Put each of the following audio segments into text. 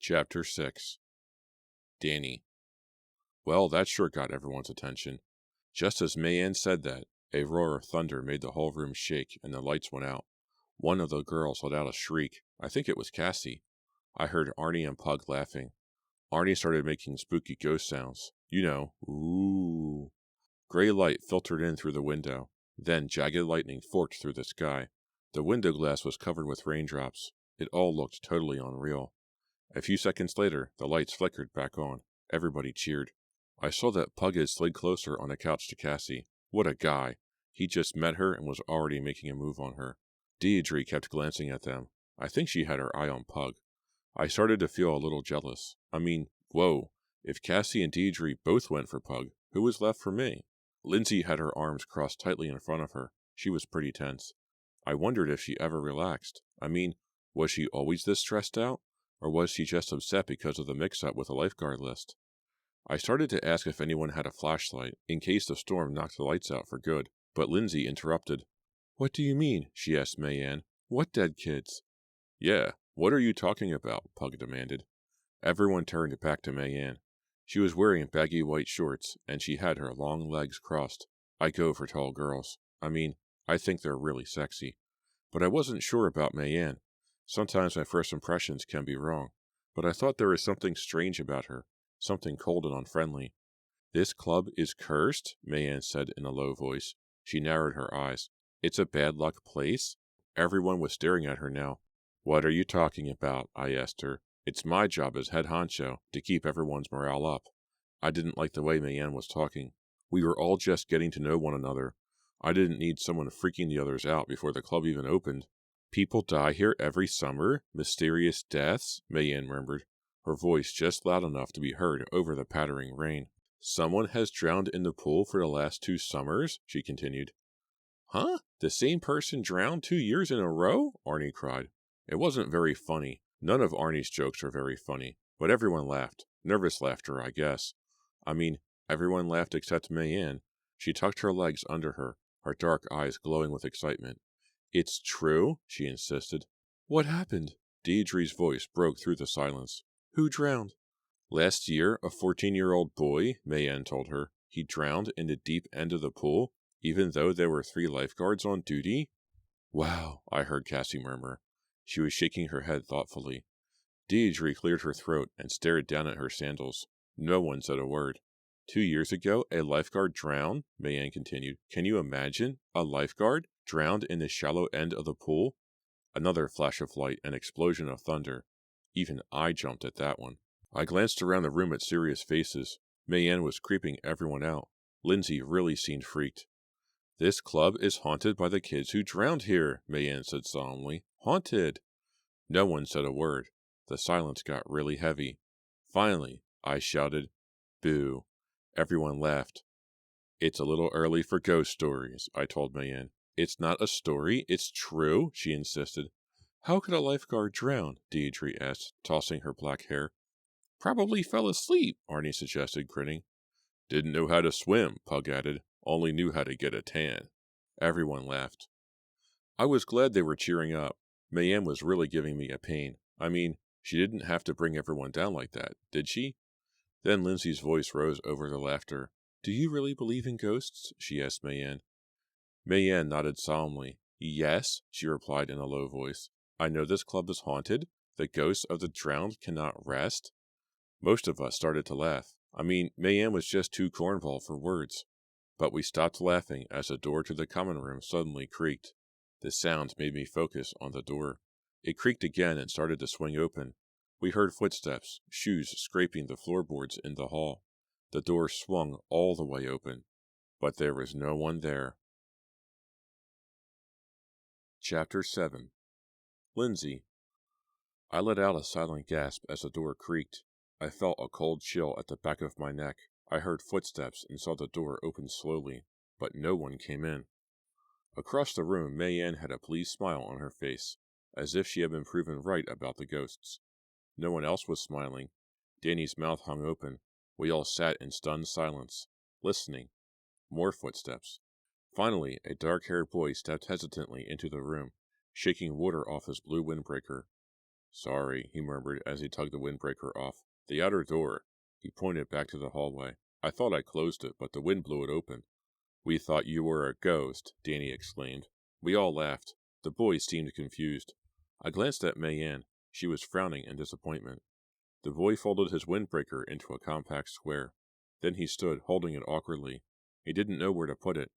Chapter 6. Danny. Well, that sure got everyone's attention. Just as Mayanne said that, a roar of thunder made the whole room shake and the lights went out. One of the girls let out a shriek. I think it was Cassie. I heard Arnie and Pug laughing. Arnie started making spooky ghost sounds. You know, ooh. Gray light filtered in through the window. Then jagged lightning forked through the sky. The window glass was covered with raindrops. It all looked totally unreal. A few seconds later, the lights flickered back on. Everybody cheered. I saw that Pug had slid closer on a couch to Cassie. What a guy. He just met her and was already making a move on her. Deidre kept glancing at them. I think she had her eye on Pug. I started to feel a little jealous. Whoa. If Cassie and Deidre both went for Pug, who was left for me? Lindsay had her arms crossed tightly in front of her. She was pretty tense. I wondered if she ever relaxed. Was she always this stressed out? Or was she just upset because of the mix-up with the lifeguard list? I started to ask if anyone had a flashlight, in case the storm knocked the lights out for good, but Lindsay interrupted. What do you mean? She asked Mayanne. What dead kids? Yeah, what are you talking about? Pug demanded. Everyone turned back to Mayanne. She was wearing baggy white shorts, and she had her long legs crossed. I go for tall girls. I think they're really sexy. But I wasn't sure about Mayanne. Sometimes my first impressions can be wrong, but I thought there was something strange about her, something cold and unfriendly. This club is cursed, Mayanne said in a low voice. She narrowed her eyes. It's a bad luck place? Everyone was staring at her now. What are you talking about? I asked her. It's my job as head honcho to keep everyone's morale up. I didn't like the way Mayanne was talking. We were all just getting to know one another. I didn't need someone freaking the others out before the club even opened. People die here every summer? Mysterious deaths? Mayanne murmured, her voice just loud enough to be heard over the pattering rain. Someone has drowned in the pool for the last 2 summers? She continued. Huh? The same person drowned 2 years in a row? Arnie cried. It wasn't very funny. None of Arnie's jokes were very funny, but everyone laughed. Nervous laughter, I guess. Everyone laughed except Mayanne. She tucked her legs under her dark eyes glowing with excitement. It's true, she insisted. What happened? Deidre's voice broke through the silence. Who drowned? Last year, a 14-year-old boy, Mayanne told her. He drowned in the deep end of the pool, even though there were 3 lifeguards on duty? Wow, I heard Cassie murmur. She was shaking her head thoughtfully. Deidre cleared her throat and stared down at her sandals. No one said a word. 2 years ago, a lifeguard drowned, Mayanne continued. Can you imagine? A lifeguard drowned in the shallow end of the pool? Another flash of light and explosion of thunder. Even I jumped at that one. I glanced around the room at serious faces. Mayanne was creeping everyone out. Lindsay really seemed freaked. This club is haunted by the kids who drowned here, Mayanne said solemnly. Haunted! No one said a word. The silence got really heavy. Finally, I shouted, Boo. Everyone laughed. It's a little early for ghost stories, I told Mayanne. It's not a story, it's true, she insisted. How could a lifeguard drown? Deidre asked, tossing her black hair. Probably fell asleep, Arnie suggested, grinning. Didn't know how to swim, Pug added. Only knew how to get a tan. Everyone laughed. I was glad they were cheering up. Mayanne was really giving me a pain. She didn't have to bring everyone down like that, did she? Then Lindsay's voice rose over the laughter. Do you really believe in ghosts? She asked Mayanne. Mayanne nodded solemnly. Yes, she replied in a low voice. I know this club is haunted. The ghosts of the drowned cannot rest. Most of us started to laugh. Mayanne was just too cornball for words. But we stopped laughing as the door to the common room suddenly creaked. The sound made me focus on the door. It creaked again and started to swing open. We heard footsteps, shoes scraping the floorboards in the hall. The door swung all the way open, but there was no one there. Chapter 7. Lindsay. I let out a silent gasp as the door creaked. I felt a cold chill at the back of my neck. I heard footsteps and saw the door open slowly, but no one came in. Across the room, Mayanne had a pleased smile on her face, as if she had been proven right about the ghosts. No one else was smiling. Danny's mouth hung open. We all sat in stunned silence, listening. More footsteps. Finally, a dark-haired boy stepped hesitantly into the room, shaking water off his blue windbreaker. Sorry, he murmured as he tugged the windbreaker off. The outer door. He pointed back to the hallway. I thought I closed it, but the wind blew it open. We thought you were a ghost, Danny exclaimed. We all laughed. The boys seemed confused. I glanced at Mayanne. She was frowning in disappointment. The boy folded his windbreaker into a compact square. Then he stood, holding it awkwardly. He didn't know where to put it.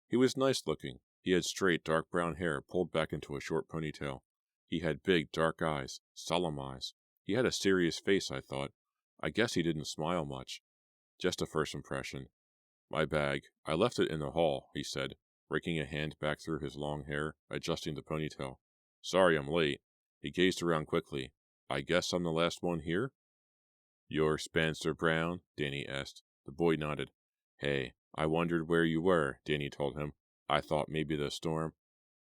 He was nice looking. He had straight, dark brown hair pulled back into a short ponytail. He had big, dark eyes, solemn eyes. He had a serious face, I thought. I guess he didn't smile much. Just a first impression. My bag. I left it in the hall, he said, raking a hand back through his long hair, adjusting the ponytail. Sorry I'm late. He gazed around quickly. I guess I'm the last one here? You're Spencer Brown? Danny asked. The boy nodded. Hey, I wondered where you were, Danny told him. I thought maybe the storm.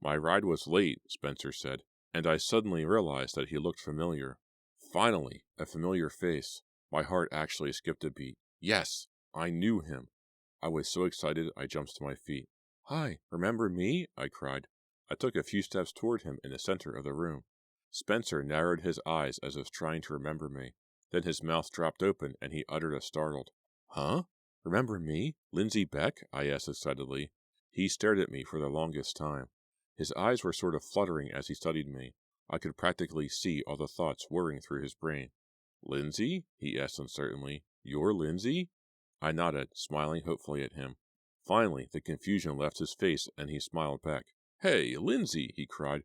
My ride was late, Spencer said, and I suddenly realized that he looked familiar. Finally, a familiar face. My heart actually skipped a beat. Yes, I knew him. I was so excited I jumped to my feet. Hi, remember me? I cried. I took a few steps toward him in the center of the room. Spencer narrowed his eyes as if trying to remember me. Then his mouth dropped open and he uttered a startled, Huh? Remember me? Lindsay Beck? I asked excitedly. He stared at me for the longest time. His eyes were sort of fluttering as he studied me. I could practically see all the thoughts whirring through his brain. Lindsay? He asked uncertainly. You're Lindsay? I nodded, smiling hopefully at him. Finally, the confusion left his face and he smiled back. Hey, Lindsay, he cried.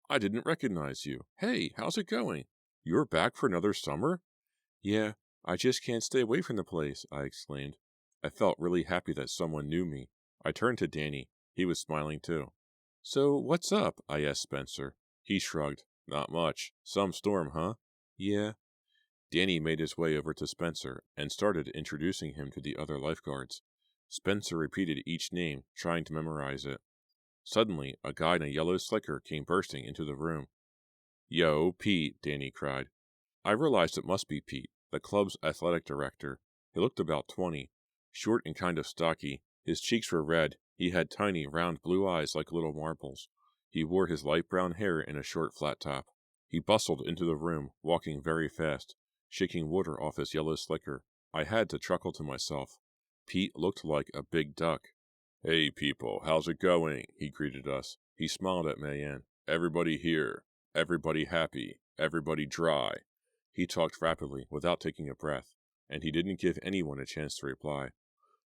I didn't recognize you. Hey, how's it going? You're back for another summer? Yeah, I just can't stay away from the place, I exclaimed. I felt really happy that someone knew me. I turned to Danny. He was smiling too. So, what's up? I asked Spencer. He shrugged. Not much. Some storm, huh? Yeah. Danny made his way over to Spencer and started introducing him to the other lifeguards. Spencer repeated each name, trying to memorize it. Suddenly, a guy in a yellow slicker came bursting into the room. Yo, Pete, Danny cried. I realized it must be Pete, the club's athletic director. He looked about 20, short and kind of stocky. His cheeks were red. He had tiny, round blue eyes like little marbles. He wore his light brown hair in a short flat top. He bustled into the room, walking very fast, shaking water off his yellow slicker. I had to chuckle to myself. Pete looked like a big duck. Hey, people, how's it going? He greeted us. He smiled at Mayanne. Everybody here. Everybody happy. Everybody dry. He talked rapidly, without taking a breath, and he didn't give anyone a chance to reply.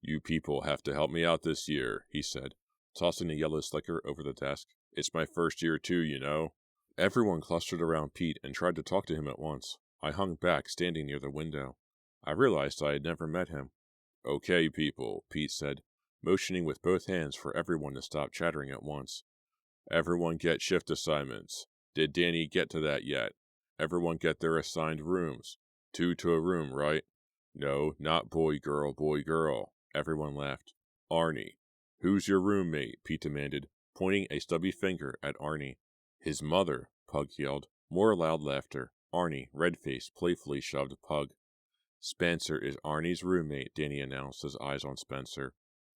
You people have to help me out this year, he said, tossing the yellow slicker over the desk. It's my first year too, you know. Everyone clustered around Pete and tried to talk to him at once. I hung back, standing near the window. I realized I had never met him. Okay, people, Pete said, motioning with both hands for everyone to stop chattering at once. Everyone get shift assignments. Did Danny get to that yet? Everyone get their assigned rooms. 2 to a room, right? No, not boy, girl. Everyone laughed. Arnie. Who's your roommate? Pete demanded, pointing a stubby finger at Arnie. His mother, Pug yelled. More loud laughter. Arnie, red-faced, playfully shoved Pug. Spencer is Arnie's roommate, Danny announced, his eyes on Spencer.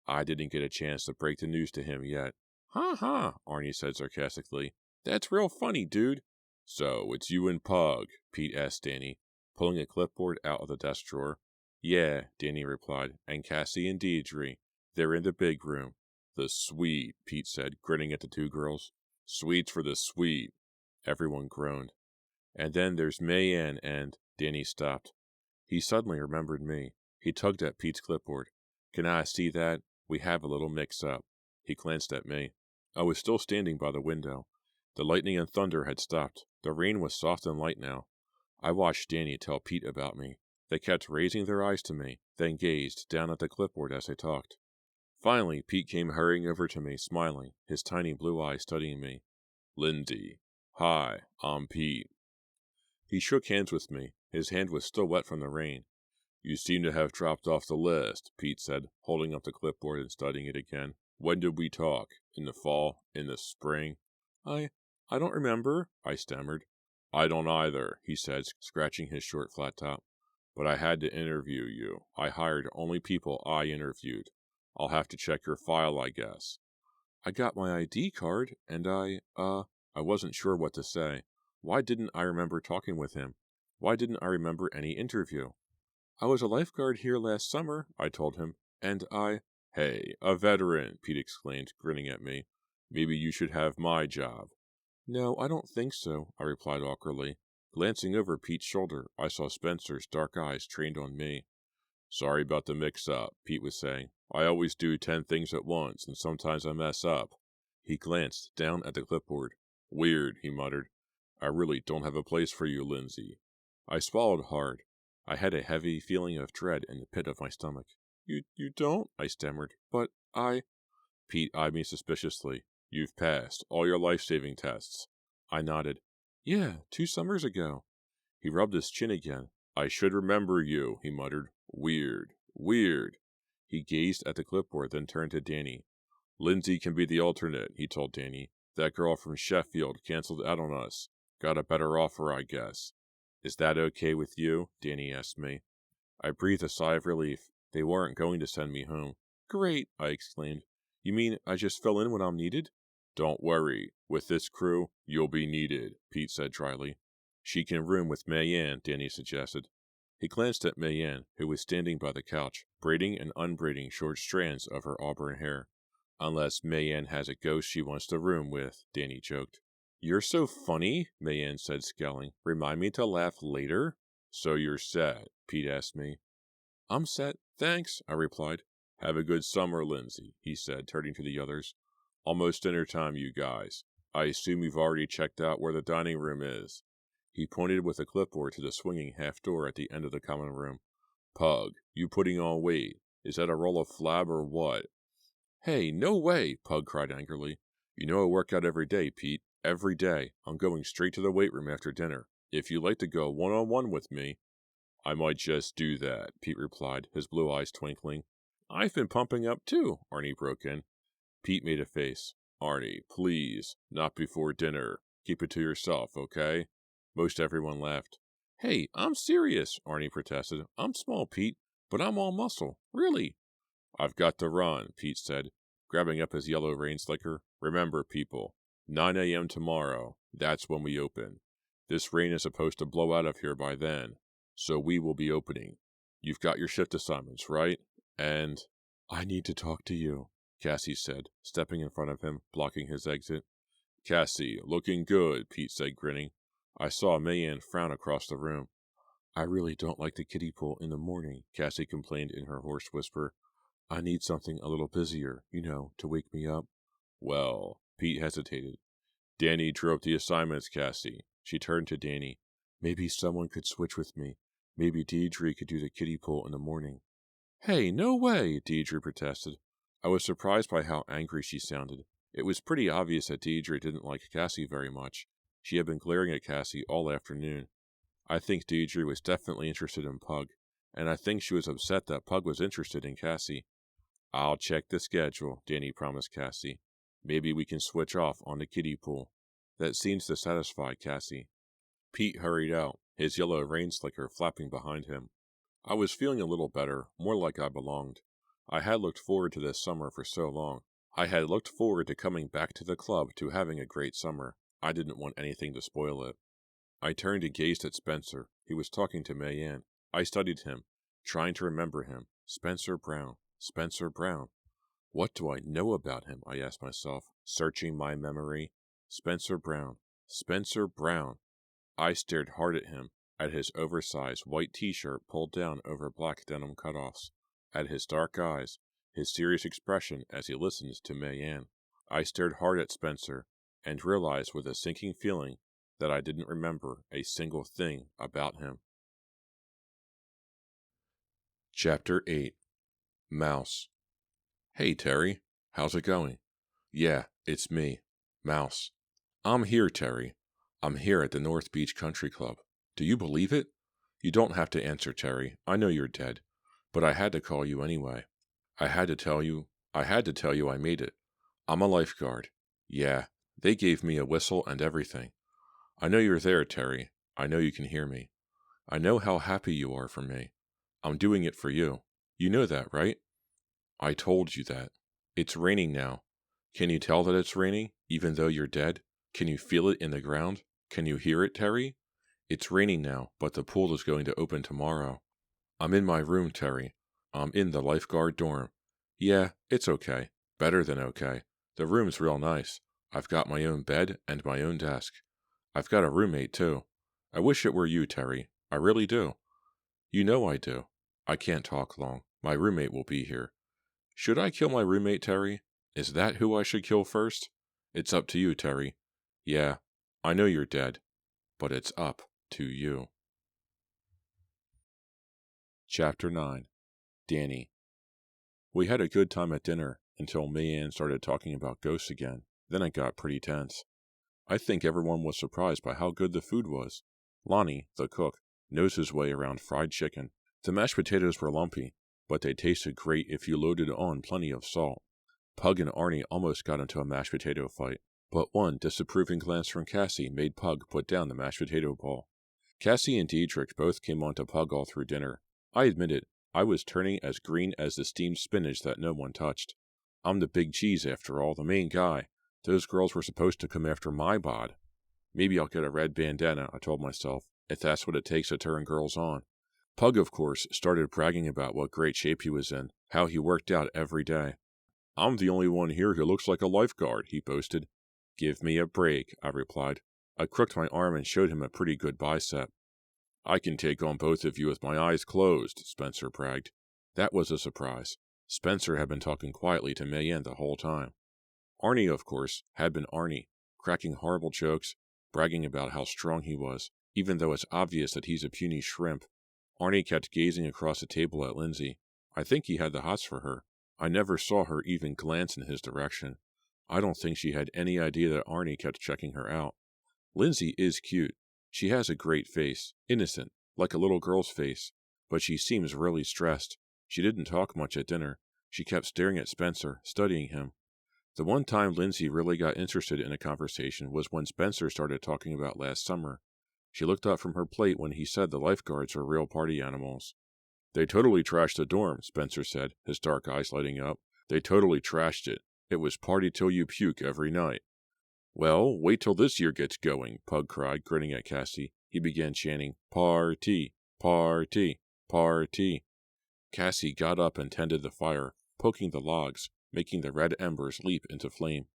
I didn't get a chance to break the news to him yet. Ha ha, Arnie said sarcastically. That's real funny, dude. So, it's you and Pug, Pete asked Danny, pulling a clipboard out of the desk drawer. Yeah, Danny replied, and Cassie and Deidre. They're in the big room. The suite, Pete said, grinning at the two girls. Suites for the suite. Everyone groaned. And then there's Mayanne and... Danny stopped. He suddenly remembered me. He tugged at Pete's clipboard. Can I see that? We have a little mix-up. He glanced at me. I was still standing by the window. The lightning and thunder had stopped. The rain was soft and light now. I watched Danny tell Pete about me. They kept raising their eyes to me, then gazed down at the clipboard as they talked. Finally, Pete came hurrying over to me, smiling, his tiny blue eyes studying me. Lindsay. Hi, I'm Pete. He shook hands with me. His hand was still wet from the rain. You seem to have dropped off the list, Pete said, holding up the clipboard and studying it again. When did we talk? In the fall? In the spring? I don't remember, I stammered. I don't either, he said, scratching his short flat top. But I had to interview you. I hired only people I interviewed. I'll have to check your file, I guess. I got my ID card, and I wasn't sure what to say. Why didn't I remember talking with him? Why didn't I remember any interview? I was a lifeguard here last summer, I told him, and I— Hey, a veteran, Pete exclaimed, grinning at me. Maybe you should have my job. No, I don't think so, I replied awkwardly. Glancing over Pete's shoulder, I saw Spencer's dark eyes trained on me. Sorry about the mix-up, Pete was saying. I always do 10 things at once, and sometimes I mess up. He glanced down at the clipboard. Weird, he muttered. I really don't have a place for you, Lindsay. I swallowed hard. I had a heavy feeling of dread in the pit of my stomach. You don't? I stammered. But I— Pete eyed me suspiciously. You've passed all your life-saving tests. I nodded. Yeah, 2 summers ago. He rubbed his chin again. I should remember you, he muttered. Weird. Weird. He gazed at the clipboard, then turned to Danny. Lindsay can be the alternate, he told Danny. That girl from Sheffield canceled out on us. Got a better offer, I guess. Is that okay with you? Danny asked me. I breathed a sigh of relief. They weren't going to send me home. Great, I exclaimed. You mean I just fill in when I'm needed? Don't worry. With this crew, you'll be needed, Pete said dryly. She can room with Mayanne, Danny suggested. He glanced at Mayanne, who was standing by the couch, braiding and unbraiding short strands of her auburn hair. Unless Mayanne has a ghost she wants to room with, Danny joked. You're so funny, Mayanne said, scowling. Remind me to laugh later? So you're set, Pete asked me. I'm set, thanks, I replied. Have a good summer, Lindsay, he said, turning to the others. Almost dinner time, you guys. I assume you've already checked out where the dining room is. He pointed with a clipboard to the swinging half door at the end of the common room. Pug, you putting on weight. Is that a roll of flab or what? Hey, no way, Pug cried angrily. You know I work out every day, Pete. Every day. I'm going straight to the weight room after dinner. If you'd like to go one-on-one with me— I might just do that, Pete replied, his blue eyes twinkling. I've been pumping up too, Arnie broke in. Pete made a face. Arnie, please, not before dinner. Keep it to yourself, okay? Most everyone laughed. Hey, I'm serious, Arnie protested. I'm small, Pete, but I'm all muscle. Really? I've got to run, Pete said, grabbing up his yellow rain slicker. Remember, people, 9 a.m. tomorrow. That's when we open. This rain is supposed to blow out of here by then, so we will be opening. You've got your shift assignments, right? And— I need to talk to you, Cassie said, stepping in front of him, blocking his exit. Cassie, looking good, Pete said, grinning. I saw Mayanne frown across the room. I really don't like the kiddie pool in the morning, Cassie complained in her hoarse whisper. I need something a little busier, to wake me up. Well, Pete hesitated. Danny drew up the assignments, Cassie. She turned to Danny. Maybe someone could switch with me. Maybe Deidre could do the kiddie pool in the morning. Hey, no way, Deidre protested. I was surprised by how angry she sounded. It was pretty obvious that Deidre didn't like Cassie very much. She had been glaring at Cassie all afternoon. I think Deidre was definitely interested in Pug, and I think she was upset that Pug was interested in Cassie. I'll check the schedule, Danny promised Cassie. Maybe we can switch off on the kiddie pool. That seems to satisfy Cassie. Pete hurried out, his yellow rain slicker flapping behind him. I was feeling a little better, more like I belonged. I had looked forward to this summer for so long. I had looked forward to coming back to the club, to having a great summer. I didn't want anything to spoil it. I turned and gazed at Spencer. He was talking to Mayanne. I studied him, trying to remember him. Spencer Brown. Spencer Brown. What do I know about him? I asked myself, searching my memory. Spencer Brown. Spencer Brown. I stared hard at him, at his oversized white t-shirt pulled down over black denim cutoffs, at his dark eyes, his serious expression as he listened to Mayanne. I stared hard at Spencer, and realized with a sinking feeling that I didn't remember a single thing about him. Chapter 8. Mouse. Hey, Terry. How's it going? Yeah, it's me, Mouse. I'm here, Terry. I'm here at the North Beach Country Club. Do you believe it? You don't have to answer, Terry. I know you're dead. But I had to call you anyway. I had to tell you I made it. I'm a lifeguard. Yeah, they gave me a whistle and everything. I know you're there, Terry. I know you can hear me. I know how happy you are for me. I'm doing it for you. You know that, right? I told you that. It's raining now. Can you tell that it's raining, even though you're dead? Can you feel it in the ground? Can you hear it, Terry? It's raining now, but the pool is going to open tomorrow. I'm in my room, Terry. I'm in the Lifeguard dorm. Yeah, it's okay. Better than okay. The room's real nice. I've got my own bed and my own desk. I've got a roommate, too. I wish it were you, Terry. I really do. You know I do. I can't talk long. My roommate will be here. Should I kill my roommate, Terry? Is that who I should kill first? It's up to you, Terry. Yeah, I know you're dead, but it's up to you. Chapter 9. Danny. We had a good time at dinner until Mayanne started talking about ghosts again. Then it got pretty tense. I think everyone was surprised by how good the food was. Lonnie, the cook, knows his way around fried chicken. The mashed potatoes were lumpy, but they tasted great if you loaded on plenty of salt. Pug and Arnie almost got into a mashed potato fight, but one disapproving glance from Cassie made Pug put down the mashed potato bowl. Cassie and Diedrich both came on to Pug all through dinner. I admit it, I was turning as green as the steamed spinach that no one touched. I'm the big cheese, after all, the main guy. Those girls were supposed to come after my bod. Maybe I'll get a red bandana, I told myself, if that's what it takes to turn girls on. Pug, of course, started bragging about what great shape he was in, how he worked out every day. I'm the only one here who looks like a lifeguard, he boasted. Give me a break, I replied. I crooked my arm and showed him a pretty good bicep. I can take on both of you with my eyes closed, Spencer bragged. That was a surprise. Spencer had been talking quietly to Mayanne the whole time. Arnie, of course, had been Arnie, cracking horrible jokes, bragging about how strong he was, even though it's obvious that he's a puny shrimp. Arnie kept gazing across the table at Lindsay. I think he had the hots for her. I never saw her even glance in his direction. I don't think she had any idea that Arnie kept checking her out. Lindsay is cute. She has a great face, innocent, like a little girl's face, but she seems really stressed. She didn't talk much at dinner. She kept staring at Spencer, studying him. The one time Lindsay really got interested in a conversation was when Spencer started talking about last summer. She looked up from her plate when he said the lifeguards were real party animals. They totally trashed the dorm, Spencer said, his dark eyes lighting up. They totally trashed it. It was party till you puke every night. Well, wait till this year gets going, Pug cried, grinning at Cassie. He began chanting, Party, party, party. Cassie got up and tended the fire, poking the logs, making the red embers leap into flame.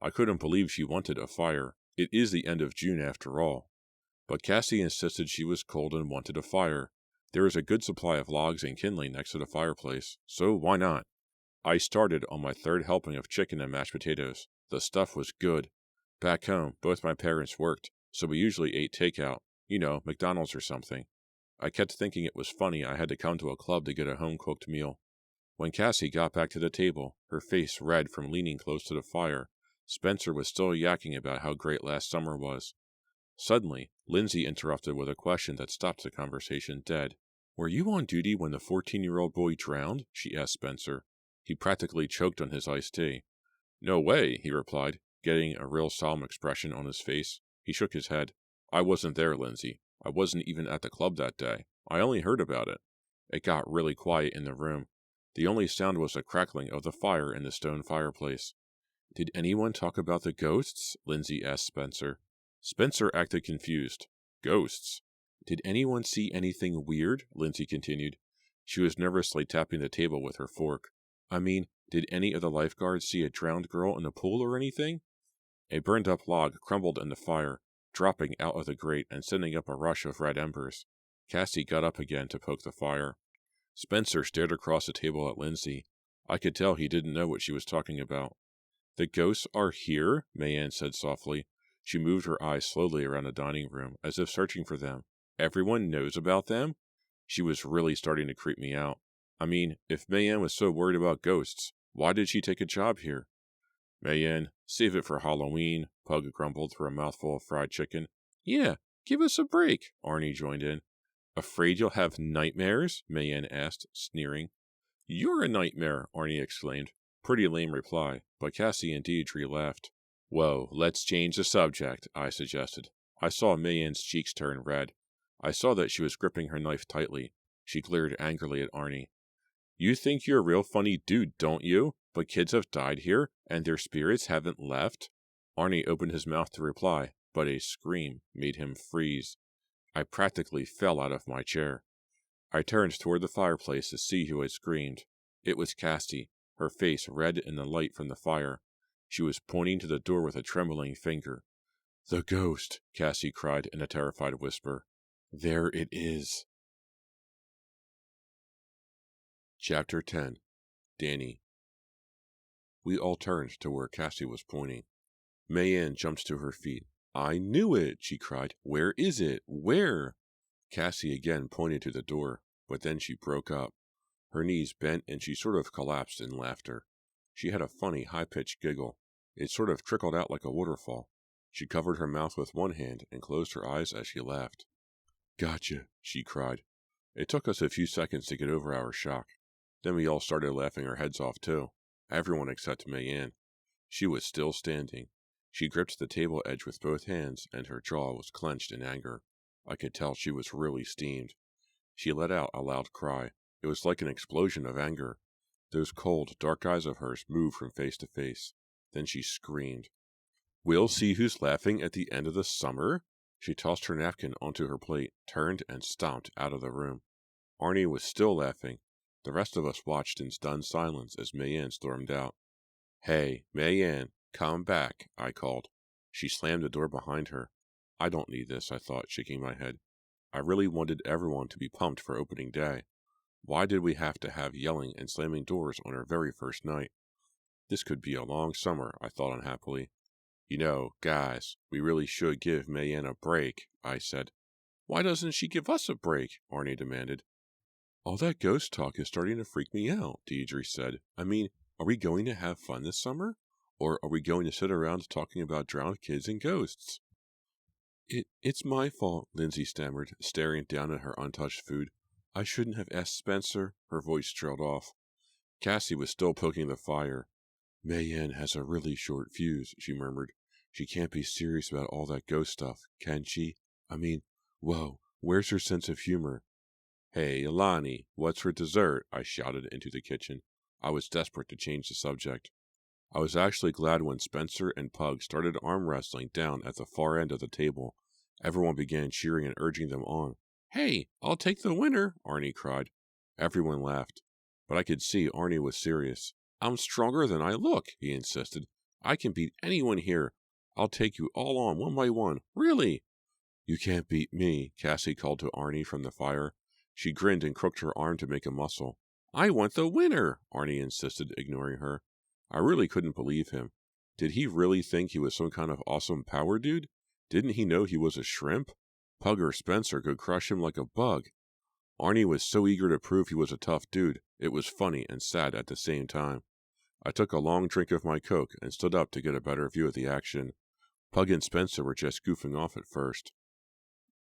I couldn't believe she wanted a fire. It is the end of June after all. But Cassie insisted she was cold and wanted a fire. There is a good supply of logs and kindling next to the fireplace, so why not? I started on my third helping of chicken and mashed potatoes. The stuff was good. Back home, both my parents worked, so we usually ate takeout, McDonald's or something. I kept thinking it was funny I had to come to a club to get a home-cooked meal. When Cassie got back to the table, her face red from leaning close to the fire, Spencer was still yakking about how great last summer was. Suddenly, Lindsay interrupted with a question that stopped the conversation dead. Were you on duty when the 14-year-old boy drowned? She asked Spencer. He practically choked on his iced tea. No way, he replied, getting a real solemn expression on his face. He shook his head. I wasn't there, Lindsay. I wasn't even at the club that day. I only heard about it. It got really quiet in the room. The only sound was the crackling of the fire in the stone fireplace. Did anyone talk about the ghosts? Lindsay asked Spencer. Spencer acted confused. Ghosts? Did anyone see anything weird? Lindsay continued. She was nervously tapping the table with her fork. I mean, did any of the lifeguards see a drowned girl in the pool or anything? A burned-up log crumbled in the fire, dropping out of the grate and sending up a rush of red embers. Cassie got up again to poke the fire. Spencer stared across the table at Lindsay. I could tell he didn't know what she was talking about. The ghosts are here? Mayanne said softly. She moved her eyes slowly around the dining room, as if searching for them. Everyone knows about them? She was really starting to creep me out. I mean, if Mayanne was so worried about ghosts, why did she take a job here? Mayanne, save it for Halloween, Pug grumbled through a mouthful of fried chicken. Yeah, give us a break, Arnie joined in. Afraid you'll have nightmares? Mayanne asked, sneering. You're a nightmare, Arnie exclaimed. Pretty lame reply, but Cassie and Deidre laughed. Whoa, let's change the subject, I suggested. I saw Mayanne's cheeks turn red. I saw that she was gripping her knife tightly. She glared angrily at Arnie. You think you're a real funny dude, don't you? But kids have died here, and their spirits haven't left? Arnie opened his mouth to reply, but a scream made him freeze. I practically fell out of my chair. I turned toward the fireplace to see who had screamed. It was Cassie, her face red in the light from the fire. She was pointing to the door with a trembling finger. "The ghost!" Cassie cried in a terrified whisper. "There it is!" Chapter 10. Danny. We all turned to where Cassie was pointing. Mayanne jumped to her feet. "I knew it!" she cried. "Where is it? Where?" Cassie again pointed to the door, but then she broke up. Her knees bent and she sort of collapsed in laughter. She had a funny, high-pitched giggle. It sort of trickled out like a waterfall. She covered her mouth with one hand and closed her eyes as she laughed. "Gotcha," she cried. It took us a few seconds to get over our shock. Then we all started laughing our heads off too. Everyone except Mayanne. She was still standing. She gripped the table edge with both hands, and her jaw was clenched in anger. I could tell she was really steamed. She let out a loud cry. It was like an explosion of anger. Those cold, dark eyes of hers moved from face to face. Then she screamed. "We'll see who's laughing at the end of the summer." She tossed her napkin onto her plate, turned, and stomped out of the room. Arnie was still laughing. The rest of us watched in stunned silence as Mayanne stormed out. "Hey, Mayanne, come back," I called. She slammed the door behind her. I don't need this, I thought, shaking my head. I really wanted everyone to be pumped for opening day. Why did we have to have yelling and slamming doors on our very first night? This could be a long summer, I thought unhappily. "You know, guys, we really should give Mayanne a break," I said. "Why doesn't she give us a break?" Arnie demanded. "All that ghost talk is starting to freak me out," Deidre said. "I mean, are we going to have fun this summer? Or are we going to sit around talking about drowned kids and ghosts?" It's my fault," Lindsay stammered, staring down at her untouched food. "I shouldn't have asked Spencer." Her voice trailed off. Cassie was still poking the fire. "Mayanne has a really short fuse," she murmured. "She can't be serious about all that ghost stuff, can she? I mean, whoa, where's her sense of humor?" "Hey, Lonnie, what's for dessert?" I shouted into the kitchen. I was desperate to change the subject. I was actually glad when Spencer and Pug started arm wrestling down at the far end of the table. Everyone began cheering and urging them on. "Hey, I'll take the winner," Arnie cried. Everyone laughed, but I could see Arnie was serious. "I'm stronger than I look," he insisted. "I can beat anyone here. I'll take you all on one by one. Really?" "You can't beat me," Cassie called to Arnie from the fire. She grinned and crooked her arm to make a muscle. "I want the winner," Arnie insisted, ignoring her. I really couldn't believe him. Did he really think he was some kind of awesome power dude? Didn't he know he was a shrimp? Pug or Spencer could crush him like a bug. Arnie was so eager to prove he was a tough dude, it was funny and sad at the same time. I took a long drink of my Coke and stood up to get a better view of the action. Pug and Spencer were just goofing off at first.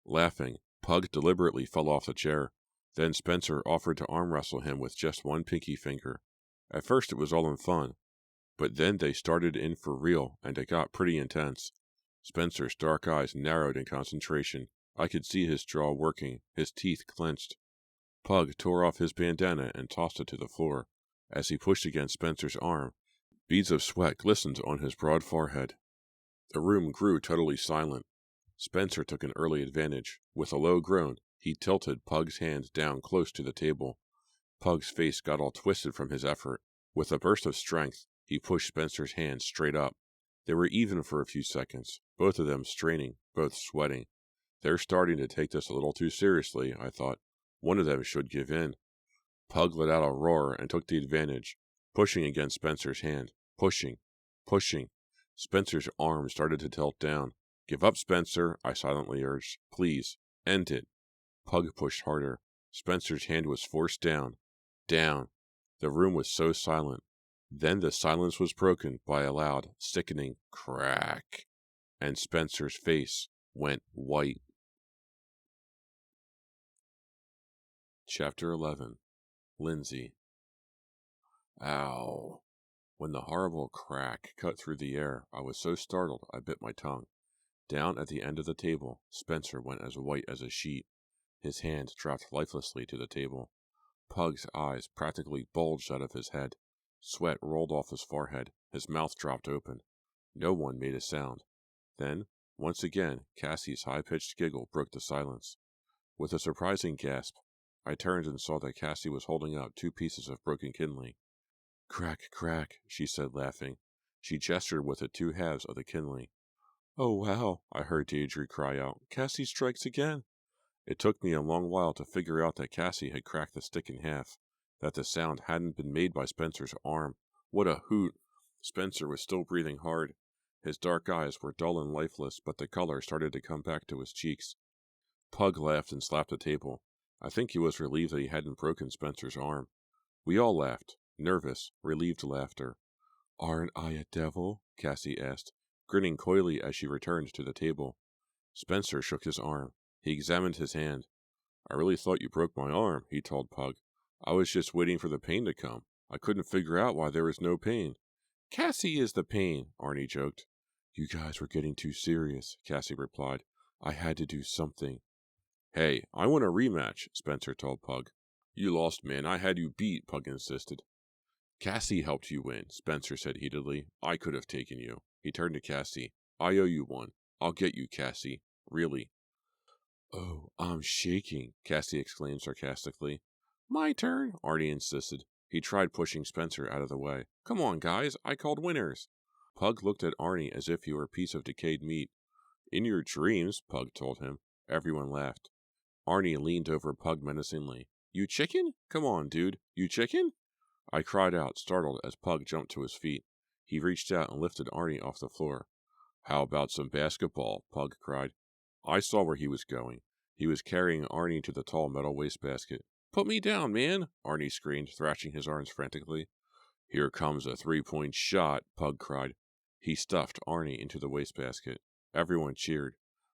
Laughing, Pug deliberately fell off the chair. Then Spencer offered to arm wrestle him with just one pinky finger. At first it was all in fun, but then they started in for real, and it got pretty intense. Spencer's dark eyes narrowed in concentration. I could see his jaw working, his teeth clenched. Pug tore off his bandana and tossed it to the floor. As he pushed against Spencer's arm, beads of sweat glistened on his broad forehead. The room grew totally silent. Spencer took an early advantage. With a low groan, he tilted Pug's hand down close to the table. Pug's face got all twisted from his effort. With a burst of strength, he pushed Spencer's hand straight up. They were even for a few seconds, both of them straining, both sweating. They're starting to take this a little too seriously, I thought. One of them should give in. Pug let out a roar and took the advantage, pushing against Spencer's hand. Pushing. Spencer's arm started to tilt down. "Give up, Spencer," I silently urged. "Please, end it." Pug pushed harder. Spencer's hand was forced down. Down. The room was so silent. Then the silence was broken by a loud, sickening crack, and Spencer's face went white. Chapter 11. Lindsay. Ow. When the horrible crack cut through the air, I was so startled I bit my tongue. Down at the end of the table, Spencer went as white as a sheet. His hand dropped lifelessly to the table. Pug's eyes practically bulged out of his head. Sweat rolled off his forehead. His mouth dropped open. No one made a sound. Then, Once again, Cassie's high-pitched giggle broke the silence. With a surprising gasp, I turned and saw that Cassie was holding out 2 pieces of broken kindling. Crack, crack, she said, laughing. She gestured with the 2 halves of the kindling. Oh, wow, I heard Deidre cry out. Cassie strikes again. It took me a long while to figure out that Cassie had cracked the stick in half, that the sound hadn't been made by Spencer's arm. What a hoot! Spencer was still breathing hard. His dark eyes were dull and lifeless, but the color started to come back to his cheeks. Pug laughed and slapped the table. I think he was relieved that he hadn't broken Spencer's arm. We all laughed, nervous, relieved laughter. Aren't I a devil? Cassie asked, grinning coyly as she returned to the table. Spencer shook his arm. He examined his hand. I really thought you broke my arm, he told Pug. I was just waiting for the pain to come. I couldn't figure out why there was no pain. Cassie is the pain, Arnie joked. You guys were getting too serious, Cassie replied. I had to do something. Hey, I want a rematch, Spencer told Pug. You lost, man. I had you beat, Pug insisted. Cassie helped you win, Spencer said heatedly. I could have taken you. He turned to Cassie. I owe you one. I'll get you, Cassie. Really. Oh, I'm shaking, Cassie exclaimed sarcastically. My turn, Arnie insisted. He tried pushing Spencer out of the way. Come on, guys. I called winners. Pug looked at Arnie as if he were a piece of decayed meat. In your dreams, Pug told him. Everyone laughed. Arnie leaned over Pug menacingly. You chicken? Come on, dude. You chicken? I cried out, startled, as Pug jumped to his feet. He reached out and lifted Arnie off the floor. How about some basketball? Pug cried. I saw where he was going. He was carrying Arnie to the tall metal wastebasket. Put me down, man, Arnie screamed, thrashing his arms frantically. Here comes a 3-point shot, Pug cried. He stuffed Arnie into the wastebasket. Everyone cheered.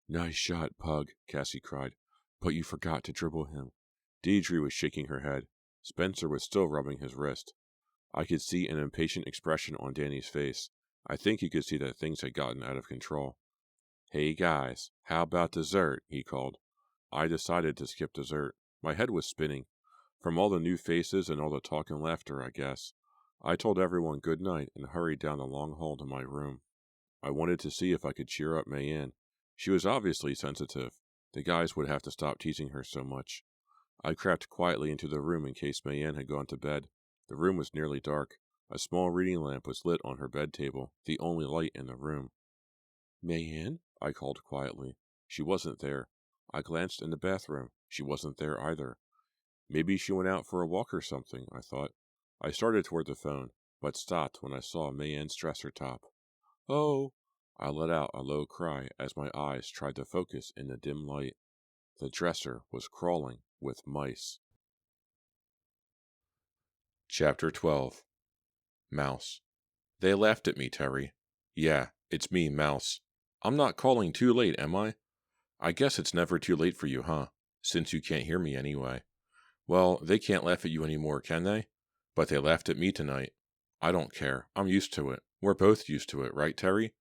Nice shot, Pug, Cassie cried. But you forgot to dribble him. Deidre was shaking her head. Spencer was still rubbing his wrist. I could see an impatient expression on Danny's face. I think he could see that things had gotten out of control. Hey guys, how about dessert? He called. I decided to skip dessert. My head was spinning. From all the new faces and all the talk and laughter, I guess. I told everyone good night and hurried down the long hall to my room. I wanted to see if I could cheer up Mayanne. She was obviously sensitive. The guys would have to stop teasing her so much. I crept quietly into the room in case Mayanne had gone to bed. The room was nearly dark. A small reading lamp was lit on her bed table, the only light in the room. Mayanne? I called quietly. She wasn't there. I glanced in the bathroom. She wasn't there either. Maybe she went out for a walk or something, I thought. I started toward the phone, but stopped when I saw Mayanne's dresser top. Oh! I let out a low cry as my eyes tried to focus in the dim light. The dresser was crawling with mice. Chapter 12. Mouse. They laughed at me, Terry. Yeah, it's me, Mouse. I'm not calling too late, am I? I guess it's never too late for you, huh? Since you can't hear me anyway. Well, they can't laugh at you anymore, can they? But they laughed at me tonight. I don't care. I'm used to it. We're both used to it, right, Terry?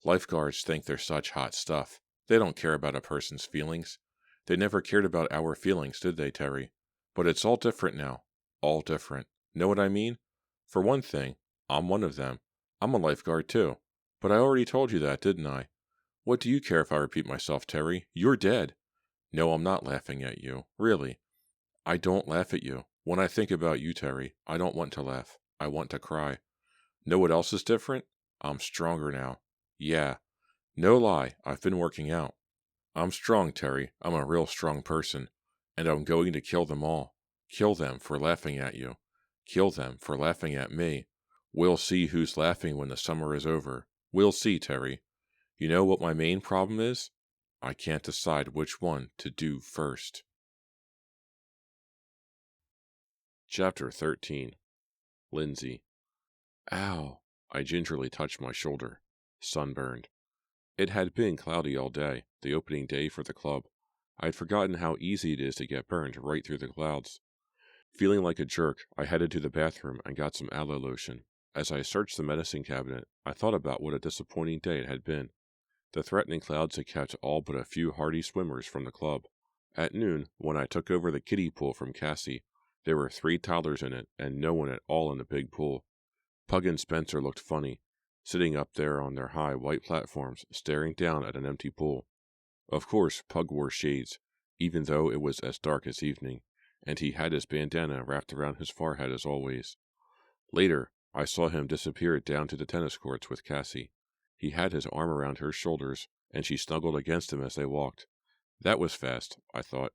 Lifeguards think they're such hot stuff. They don't care about a person's feelings. They never cared about our feelings, did they, Terry? But it's all different now. All different. Know what I mean? For one thing, I'm one of them. I'm a lifeguard, too. But I already told you that, didn't I? What do you care if I repeat myself, Terry? You're dead. No, I'm not laughing at you. Really. I don't laugh at you. When I think about you, Terry, I don't want to laugh. I want to cry. Know what else is different? I'm stronger now. Yeah. No lie, I've been working out. I'm strong, Terry. I'm a real strong person. And I'm going to kill them all. Kill them for laughing at you. Kill them for laughing at me. We'll see who's laughing when the summer is over. We'll see, Terry. You know what my main problem is? I can't decide which one to do first. Chapter 13. Lindsay. Ow! I gingerly touched my shoulder. Sunburned. It had been cloudy all day, the opening day for the club. I had forgotten how easy it is to get burned right through the clouds. Feeling like a jerk, I headed to the bathroom and got some aloe lotion. As I searched the medicine cabinet, I thought about what a disappointing day it had been. The threatening clouds had kept all but a few hardy swimmers from the club. At noon, when I took over the kiddie pool from Cassie, there were 3 toddlers in it and no one at all in the big pool. Pug and Spencer looked funny. sitting up there on their high white platforms, staring down at an empty pool. Of course, Pug wore shades, even though it was as dark as evening, and he had his bandana wrapped around his forehead as always. Later, I saw him disappear down to the tennis courts with Cassie. He had his arm around her shoulders, and she snuggled against him as they walked. That was fast, I thought.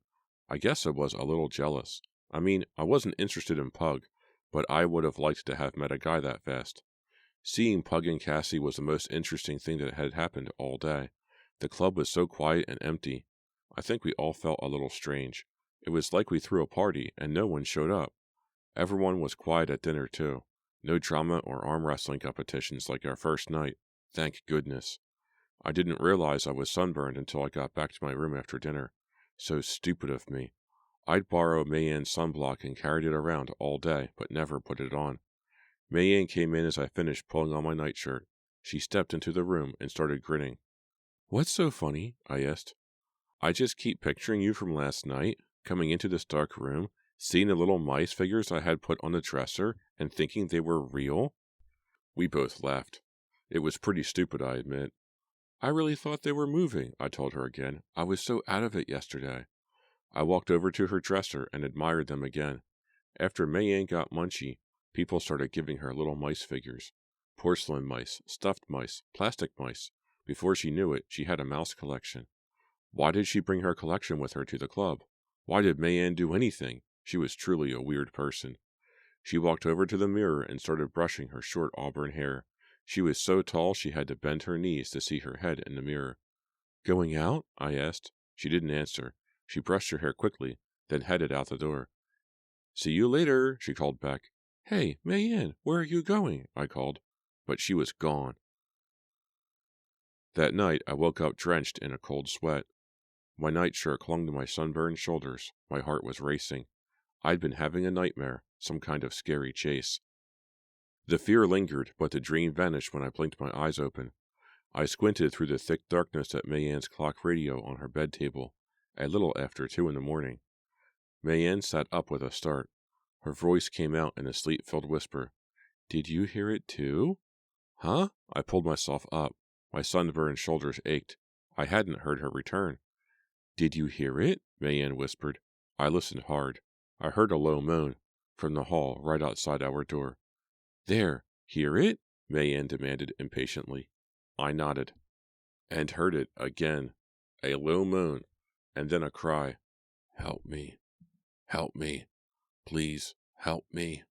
I guess I was a little jealous. I mean, I wasn't interested in Pug, but I would have liked to have met a guy that fast. Seeing Pug and Cassie was the most interesting thing that had happened all day. The club was so quiet and empty. I think we all felt a little strange. It was like we threw a party and no one showed up. Everyone was quiet at dinner, too. No drama or arm wrestling competitions like our first night. Thank goodness. I didn't realize I was sunburned until I got back to my room after dinner. So stupid of me. I'd borrow Mayan's sunblock and carried it around all day, but never put it on. Mayan came in as I finished pulling on my nightshirt. She stepped into the room and started grinning. "What's so funny?" I asked. "I just keep picturing you from last night, coming into this dark room, seeing the little mice figures I had put on the dresser, and thinking they were real." We both laughed. It was pretty stupid, I admit. "I really thought they were moving," I told her again. "I was so out of it yesterday." I walked over to her dresser and admired them again. After Mayan got munchy, people started giving her little mice figures. Porcelain mice, stuffed mice, plastic mice. Before she knew it, she had a mouse collection. Why did she bring her collection with her to the club? Why did Mayan do anything? She was truly a weird person. She walked over to the mirror and started brushing her short auburn hair. She was so tall she had to bend her knees to see her head in the mirror. "Going out?" I asked. She didn't answer. She brushed her hair quickly, then headed out the door. "See you later," she called back. "Hey, Mayan, where are you going?" I called. But she was gone. That night, I woke up drenched in a cold sweat. My nightshirt clung to my sunburned shoulders. My heart was racing. I'd been having a nightmare, some kind of scary chase. The fear lingered, but the dream vanished when I blinked my eyes open. I squinted through the thick darkness at Mayan's clock radio on her bed table, a little after 2 in the morning. Mayan sat up with a start. Her voice came out in a sleep-filled whisper. "Did you hear it too?" "Huh?" I pulled myself up. My sunburned shoulders ached. I hadn't heard her return. "Did you hear it?" Mayan whispered. I listened hard. I heard a low moan from the hall right outside our door. "There, hear it?" Mayan demanded impatiently. I nodded, and heard it again. A low moan, and then a cry. "Help me. Help me. Please, help me."